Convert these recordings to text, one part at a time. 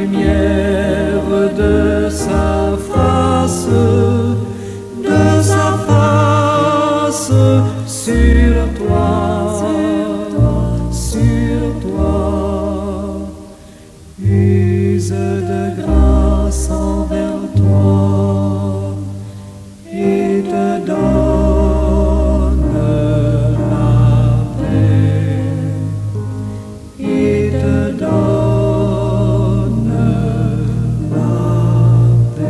lumière de sa face sur toi, use de grâce envers toi et te donne la paix, et te donne la paix.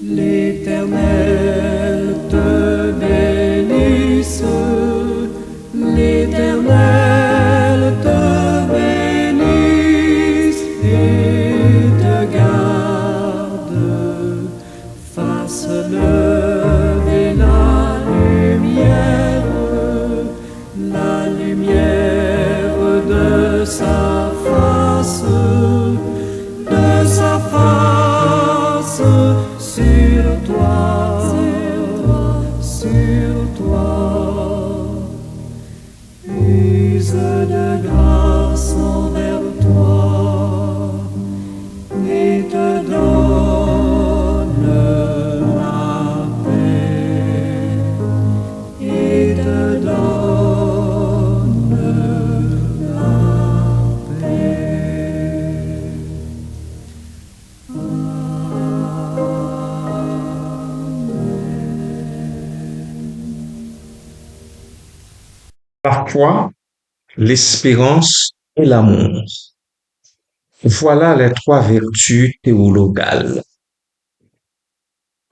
L'Éternel te bénisse, l'Éternel te bénisse et te garde, fasse lever la lumière de sa face sur toi, use de grâce envers toi et te donne la paix, et te donne la paix. La foi, l'espérance et l'amour. Voilà les trois vertus théologales.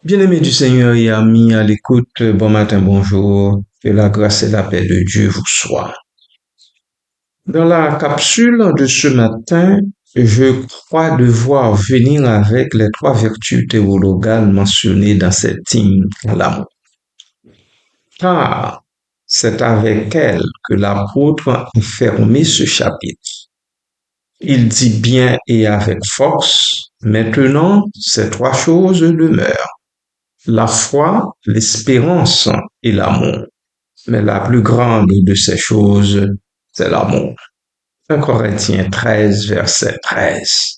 Bien-aimés du Seigneur et amis à l'écoute, bon matin, bonjour, que la grâce et la paix de Dieu vous soient. Dans la capsule de ce matin, je crois devoir venir avec les trois vertus théologales mentionnées dans cette hymne à l'amour. Car c'est avec elle que l'apôtre a fermé ce chapitre. Il dit bien et avec force, maintenant ces trois choses demeurent. La foi, l'espérance et l'amour. Mais la plus grande de ces choses, c'est l'amour. 1 Corinthiens 13, verset 13.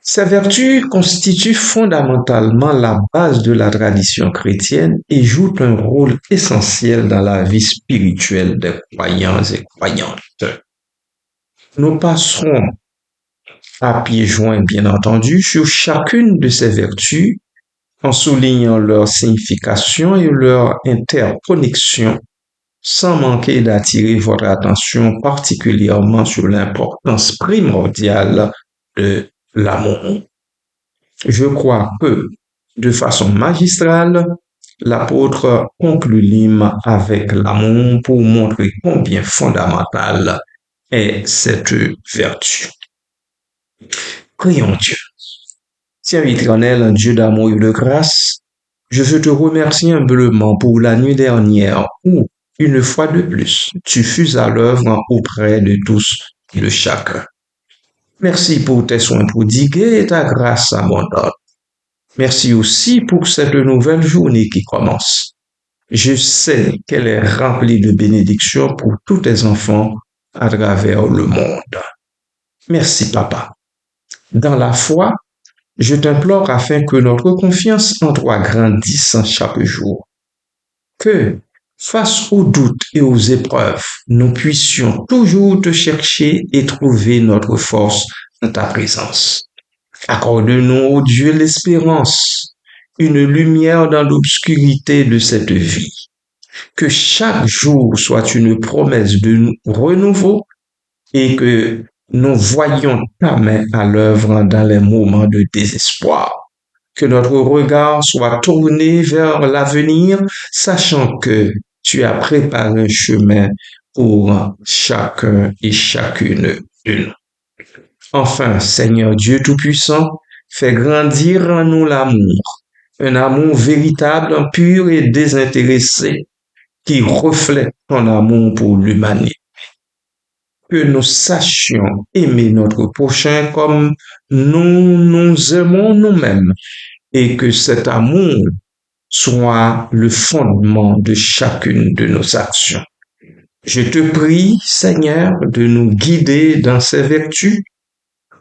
Ces vertus constituent fondamentalement la base de la tradition chrétienne et jouent un rôle essentiel dans la vie spirituelle des croyants et croyantes. Nous passerons à pieds joints, bien entendu, sur chacune de ces vertus en soulignant leur signification et leur interconnexion, sans manquer d'attirer votre attention particulièrement sur l'importance primordiale de l'amour. Je crois que, de façon magistrale, l'apôtre conclut l'hymne avec l'amour pour montrer combien fondamentale est cette vertu. Prions Dieu. Tiens éternel, Dieu d'amour et de grâce, je veux te remercier humblement pour la nuit dernière où, une fois de plus, tu fus à l'œuvre auprès de tous et de chacun. Merci pour tes soins prodigués et ta grâce abondante. Merci aussi pour cette nouvelle journée qui commence. Je sais qu'elle est remplie de bénédictions pour tous tes enfants à travers le monde. Merci, Papa. Dans la foi, je t'implore afin que notre confiance en toi grandisse chaque jour. Que, face aux doutes et aux épreuves, nous puissions toujours te chercher et trouver notre force dans ta présence. Accorde-nous, ô Dieu, l'espérance, une lumière dans l'obscurité de cette vie. Que chaque jour soit une promesse de renouveau et que nous voyons ta main à l'œuvre dans les moments de désespoir. Que notre regard soit tourné vers l'avenir, sachant que tu as préparé un chemin pour chacun et chacune de nous. Enfin, Seigneur Dieu Tout-Puissant, fais grandir en nous l'amour un amour véritable, pur et désintéressé qui reflète ton amour pour l'humanité. Que nous sachions aimer notre prochain comme nous nous aimons nous-mêmes et que cet amour soit le fondement de chacune de nos actions. Je te prie, Seigneur, de nous guider dans ces vertus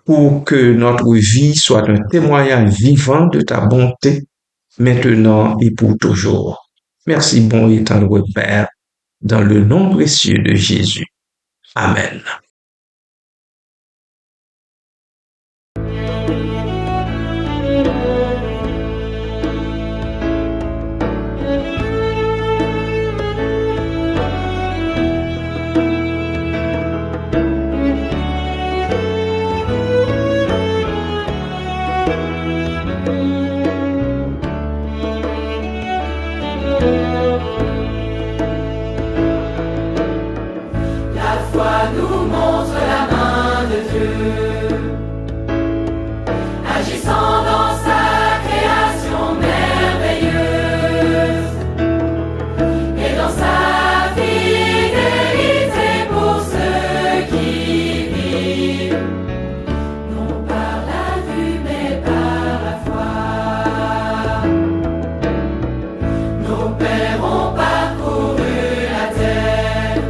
pour que notre vie soit un témoignage vivant de ta bonté, maintenant et pour toujours. Merci, bon et tendre Père, dans le nom précieux de Jésus. Amen. La foi nous montre la main de Dieu, agissant dans sa création merveilleuse et dans sa fidélité pour ceux qui vivent, non par la vue mais par la foi. Nos pères ont parcouru la terre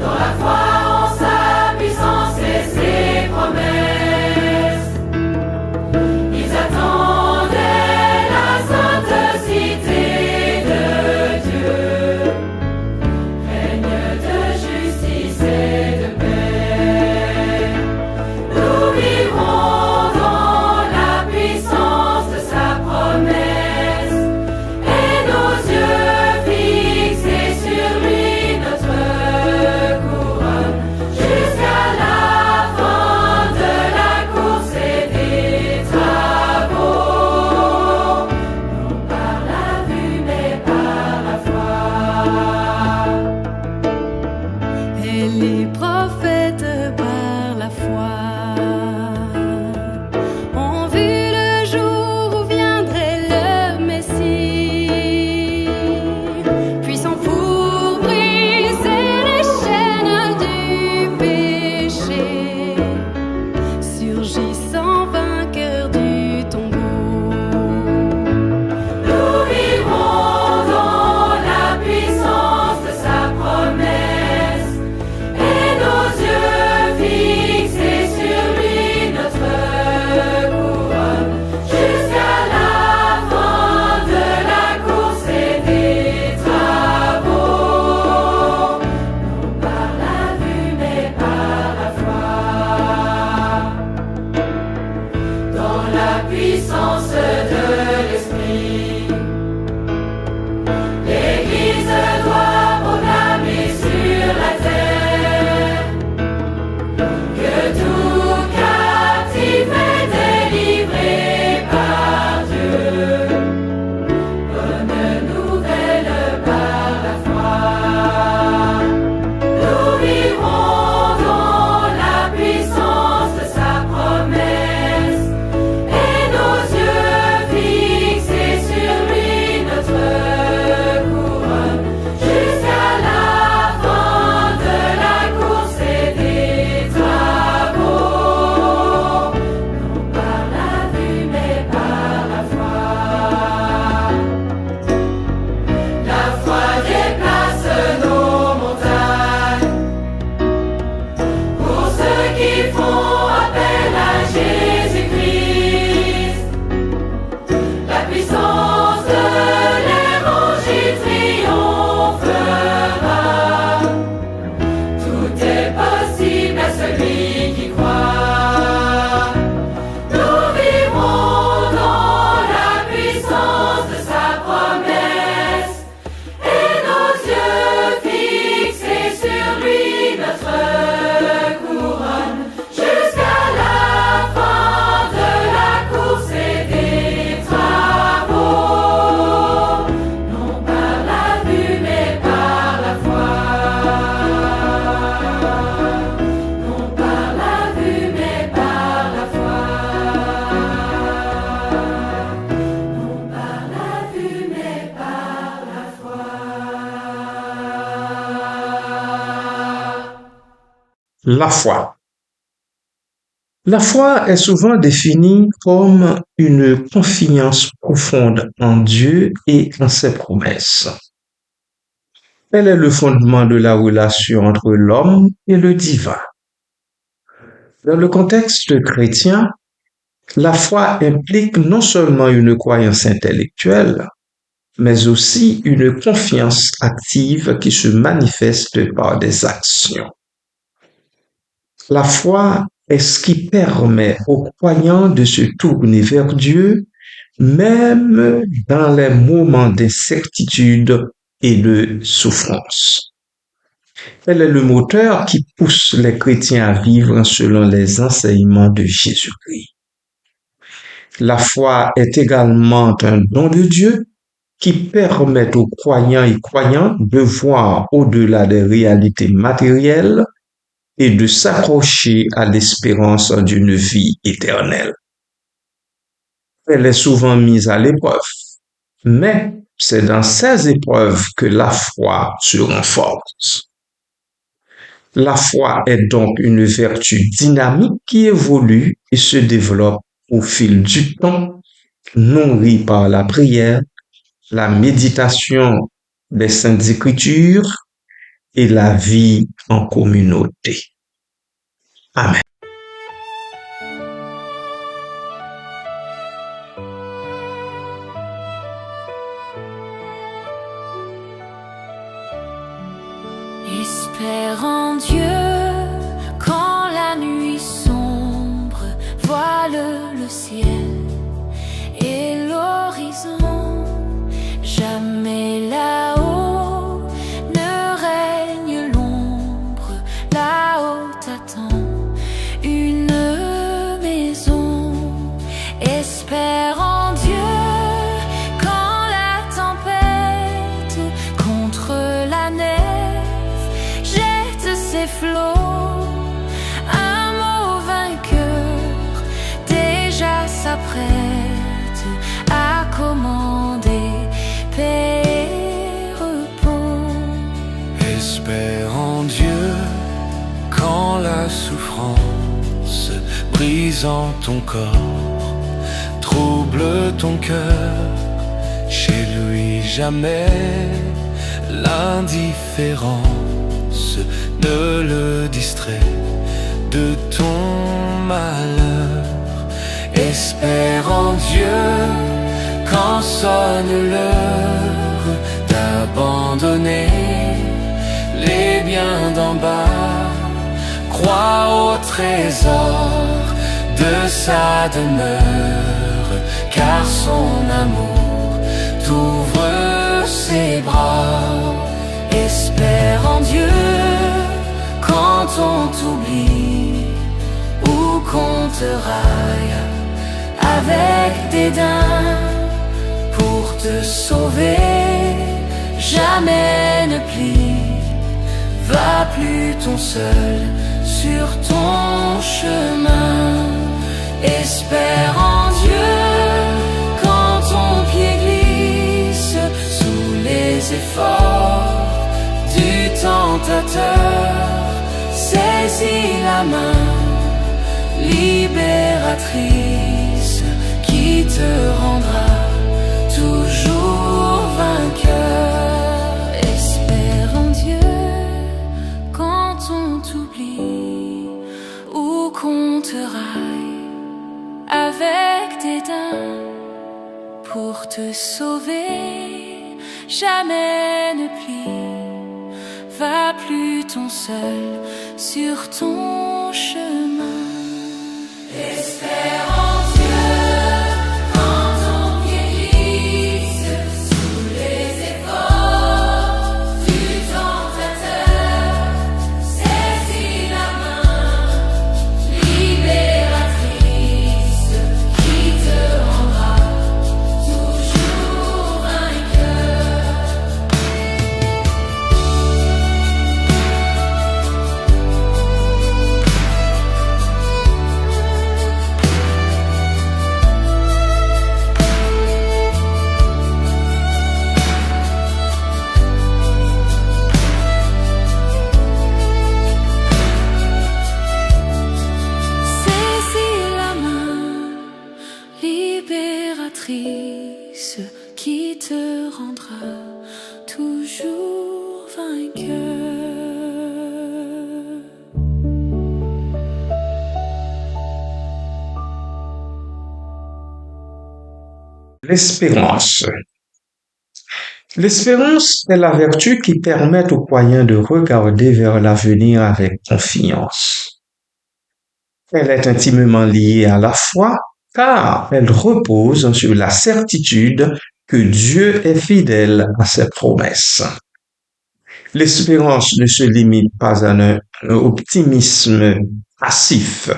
dans la foi en sa puissance et ses promesses. Ils attendaient la sainte cité de Dieu, règne de justice et de paix. Nous vivrons dans la puissance de sa promesse et nos yeux fixés sur lui, notre couronne, jusqu'à la fin de la course et des travaux, non par la vue mais par la foi. Et les prophètes par la foi ont vu le jour où viendrait le Messie, puissant pour briser les chaînes du péché, surgissant vainqueur du tombeau. Nous vivrons dans la puissance de sa promesse et nos yeux fixés sur lui, notre couronne, jusqu'à la fin de la course et des travaux, non par la vue mais par la foi. Dans la puissance de l'Esprit, l'Église doit proclamer sur la terre que tout captif est délivré par Dieu. Bonne nouvelle par la foi. Nous vivrons dans la puissance de sa promesse et nos yeux fixés sur lui, notre couronne, jusqu'à la fin de la course et des travaux, non par la vue mais par la foi. La foi déplace nos montagnes pour ceux qui font appel à Jésus-Christ. La puissance de l'Évangile triomphera. Tout est possible à celui qui croit. Nous vivrons dans la puissance de sa promesse et nos yeux fixés sur lui, notre couronne, jusqu'à la fin de la course et des travaux. La foi. La foi est souvent définie comme une confiance profonde en Dieu et en ses promesses. Elle est le fondement de la relation entre l'homme et le divin. Dans le contexte chrétien, la foi implique non seulement une croyance intellectuelle, mais aussi une confiance active qui se manifeste par des actions. La foi est ce qui permet aux croyants de se tourner vers Dieu, même dans les moments d'incertitude et de souffrance. Elle est le moteur qui pousse les chrétiens à vivre selon les enseignements de Jésus-Christ. La foi est également un don de Dieu qui permet aux croyants et croyantes de voir au-delà des réalités matérielles et de s'accrocher à l'espérance d'une vie éternelle. Elle est souvent mise à l'épreuve, mais c'est dans ces épreuves que la foi se renforce. La foi est donc une vertu dynamique qui évolue et se développe au fil du temps, nourrie par la prière, la méditation des Saintes Écritures et la vie en communauté. Amen. Espère en Dieu quand la nuit sombre voile le ciel et l'horizon. Jamais là-haut ne règne l'ombre, là-haut t'attend une maison. Espère en Dieu quand la tempête contre la nef jette ses flots. Un mot vainqueur déjà s'apprête à commander paix et repos. Espère en Dieu quand la souffrance brisant ton corps trouble ton cœur. Chez lui jamais l'indifférence ne le distrait de ton malheur. Espère en Dieu quand sonne l'heure d'abandonner les biens d'en bas. Crois au trésor de sa demeure, car son amour t'ouvre ses bras. Espère en Dieu quand on t'oublie ou qu'on te raille avec dédain. Pour te sauver, jamais ne plie. Va plus ton seul sur ton chemin. Espère en Dieu quand ton pied glisse sous les efforts du tentateur. Saisis la main libératrice qui te rendra toujours vainqueur. Espère en Dieu quand on t'oublie ou qu'on te raille avec dédain. Pour te sauver, jamais ne plie. Va plus ton seul sur ton chemin. Espère en Dieu quand ton pied glisse sous les efforts du tentateur. Saisis la main libératrice qui te rendra toujours vainqueur. ce qui te rendra toujours vainqueur. L'espérance. L'espérance est la vertu qui permet aux croyants de regarder vers l'avenir avec confiance. Elle est intimement liée à la foi car elle repose sur la certitude que Dieu est fidèle à ses promesses. L'espérance ne se limite pas à un optimisme passif.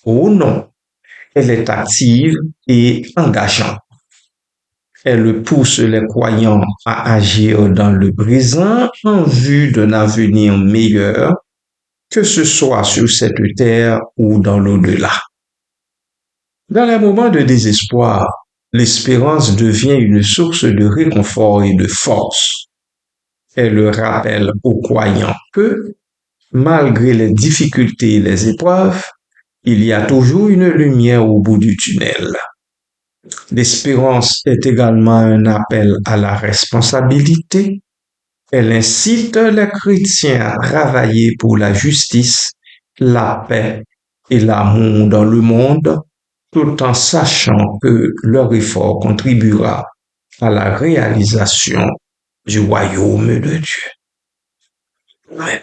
Oh non, elle est active et engageante. Elle pousse les croyants à agir dans le présent en vue d'un avenir meilleur, que ce soit sur cette terre ou dans l'au-delà. Dans les moments de désespoir, l'espérance devient une source de réconfort et de force. Elle rappelle aux croyants que, malgré les difficultés et les épreuves, il y a toujours une lumière au bout du tunnel. L'espérance est également un appel à la responsabilité. Elle incite les chrétiens à travailler pour la justice, la paix et l'amour dans le monde, tout en sachant que leur effort contribuera à la réalisation du royaume de Dieu. Amen.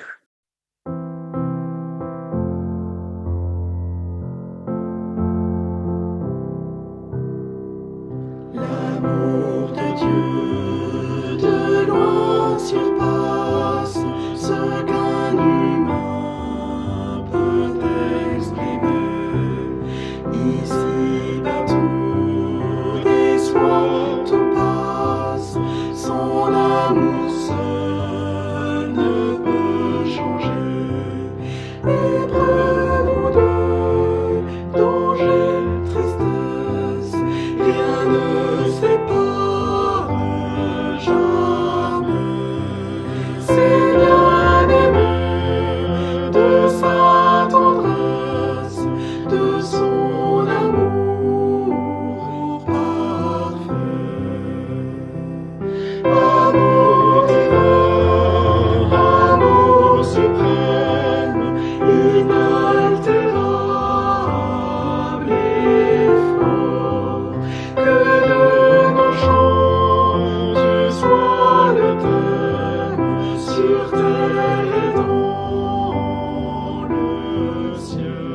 L'amour de Dieu de loin surpasse ce qu'un humain peut exprimer. Ici, dans tout déçoit, tout passe, son amour seul ne peut changer. Épreuve ou deuil, danger, tristesse, rien ne sépare jamais. C'est bien-aimé de sa tendresse, de son amour parfait. Amour divin, amour suprême, inaltérable et fort, que de nos chants tu sois le thème, sur terre et dans le ciel.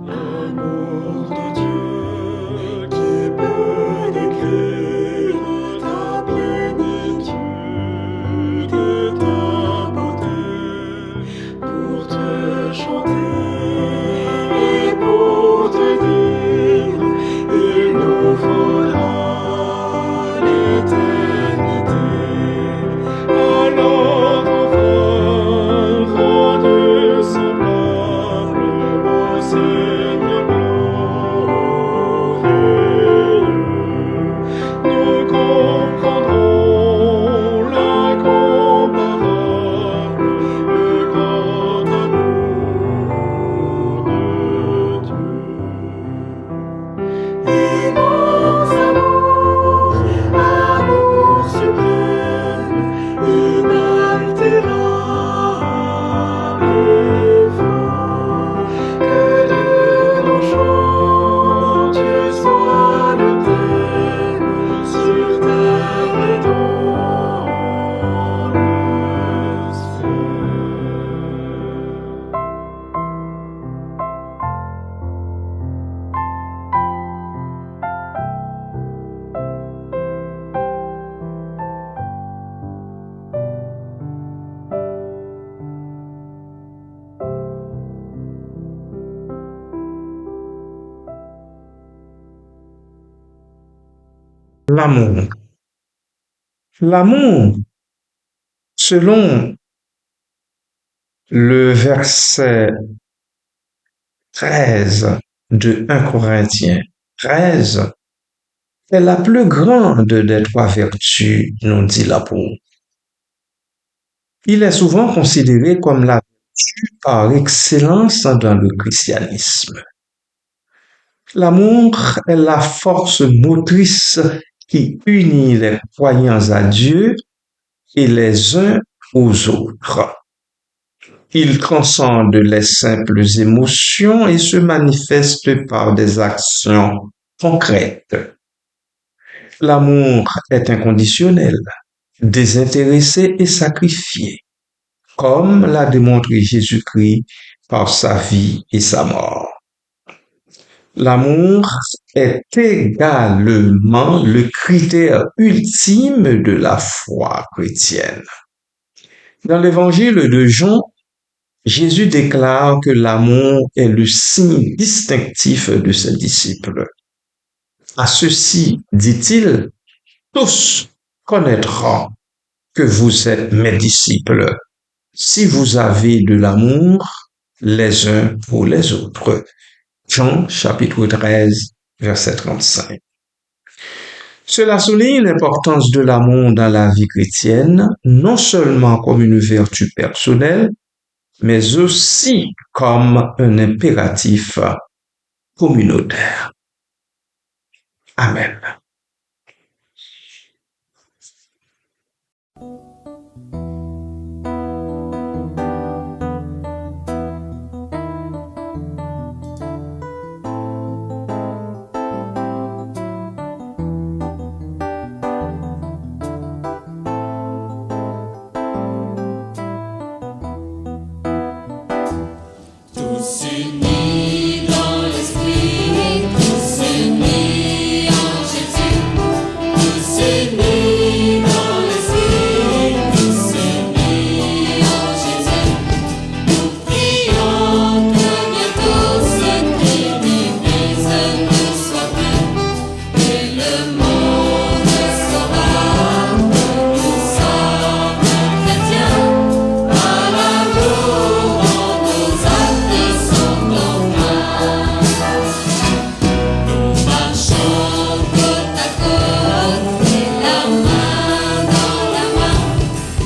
L'amour de Dieu qui peut décrire ta plénitude et ta beauté, pour te chanter et pour te dire, il nous faudra l'éternité. Alors enfin rendu semblable au Seigneur glorieux, nous comprendrons l'incomparable, le grand amour de Dieu. Immense amour, amour suprême, inaltérable et fort, que de nos chants tu sois le thème, sur terre et dans le ciel. L'amour. L'amour, selon le verset 13 de 1 Corinthiens 13, est la plus grande des trois vertus, nous dit l'apôtre. Il est souvent considéré comme la par excellence dans le christianisme. L'amour est la force motrice qui unit les croyants à Dieu et les uns aux autres. Il transcende les simples émotions et se manifeste par des actions concrètes. L'amour est inconditionnel, désintéressé et sacrifié, comme l'a démontré Jésus-Christ par sa vie et sa mort. L'amour est également le critère ultime de la foi chrétienne. Dans l'évangile de Jean, Jésus déclare que l'amour est le signe distinctif de ses disciples. À ceci, dit-il, tous connaîtront que vous êtes mes disciples, si vous avez de l'amour les uns pour les autres. Jean chapitre 13, verset 35. Cela souligne l'importance de l'amour dans la vie chrétienne, non seulement comme une vertu personnelle, mais aussi comme un impératif communautaire. Amen. Tous unis dans l'esprit, tous unis en Jésus, tous unis dans l'esprit, tous unis en Jésus. Nous prions que bientôt cette Église nous soit pleine, et le monde saura que nous sommes chrétiens. À l'amour en nos actes sont empreints. Nous marchons côte à côte et la main dans la main.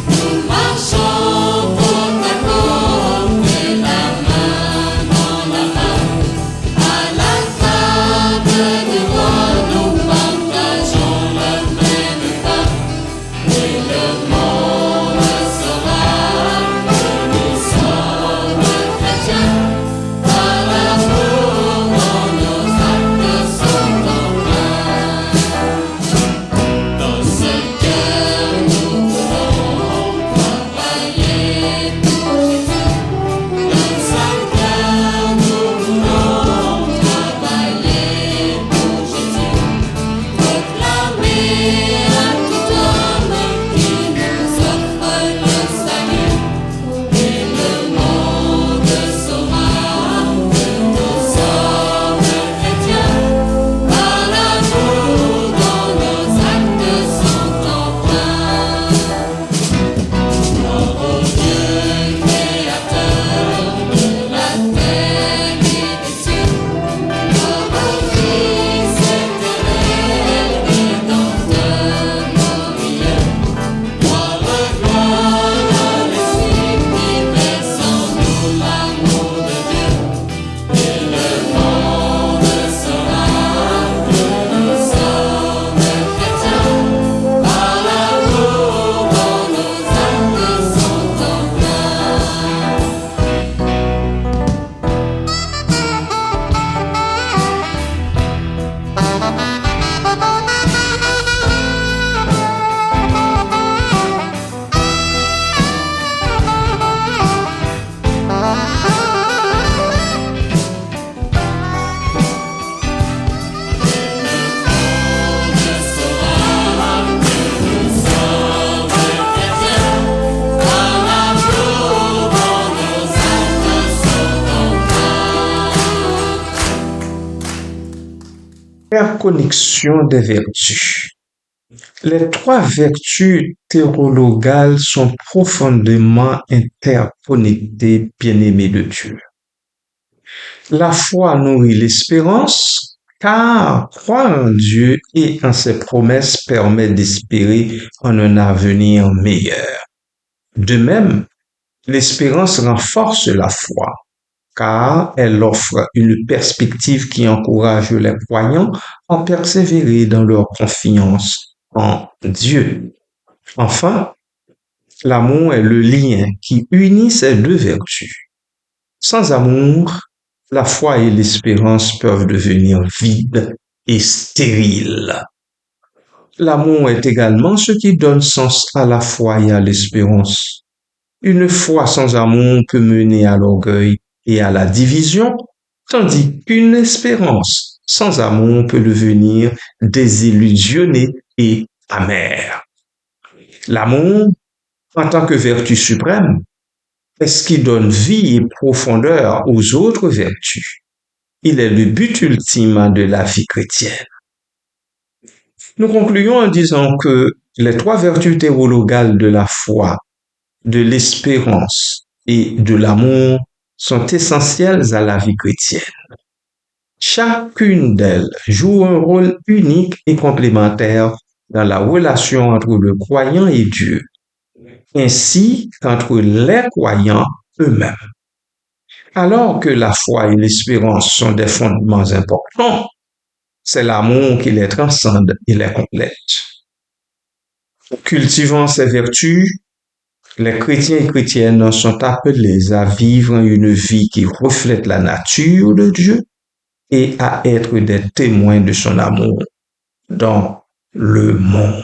Nous marchons côte à côte et la main dans la main. À la table du roi, nous partageons le même pain. Et le monde saura que nous sommes chrétiens. À l'amour en nos actes sont empreints. Dans ce cœur nous voulons travailler pour Jésus. Dans ce cœur nous voulons travailler pour Jésus. Proclamer à tout homme qui nous offre le salut. Et le monde saura que nous sommes chrétiens. Par l'amour dans nos actes sont empreints. Gloire au Dieu créateur de la terre et des cieux. Gloire au Fils éternel, rédempteur nos milieux. Gloire à l'Esprit qui verse en nous l'amour de Dieu. Et le monde saura que nous sommes chrétiens. Par l'amour dans nos actes sont empreints. Interconnexion des vertus. Les trois vertus théologales sont profondément interconnectées, bien-aimés de Dieu. La foi nourrit l'espérance, car croire en Dieu et en ses promesses permet d'espérer en un avenir meilleur. De même, L'espérance renforce la foi, car elle offre une perspective qui encourage les croyants à persévérer dans leur confiance en Dieu. Enfin, l'amour est le lien qui unit ces deux vertus. Sans amour, la foi et l'espérance peuvent devenir vides et stériles. L'amour est également ce qui donne sens à la foi et à l'espérance. Une foi sans amour peut mener à l'orgueil et à la division, tandis qu'une espérance sans amour peut devenir désillusionnée et amère. L'amour, en tant que vertu suprême, est ce qui donne vie et profondeur aux autres vertus. Il est le but ultime de la vie chrétienne. Nous concluons en disant que les trois vertus théologales de la foi, de l'espérance et de l'amour sont essentielles à la vie chrétienne. Chacune d'elles joue un rôle unique et complémentaire dans la relation entre le croyant et Dieu, ainsi qu'entre les croyants eux-mêmes. Alors que la foi et l'espérance sont des fondements importants, c'est l'amour qui les transcende et les complète. Cultivant ces vertus, les chrétiens et chrétiennes sont appelés à vivre une vie qui reflète la nature de Dieu et à être des témoins de son amour dans le monde.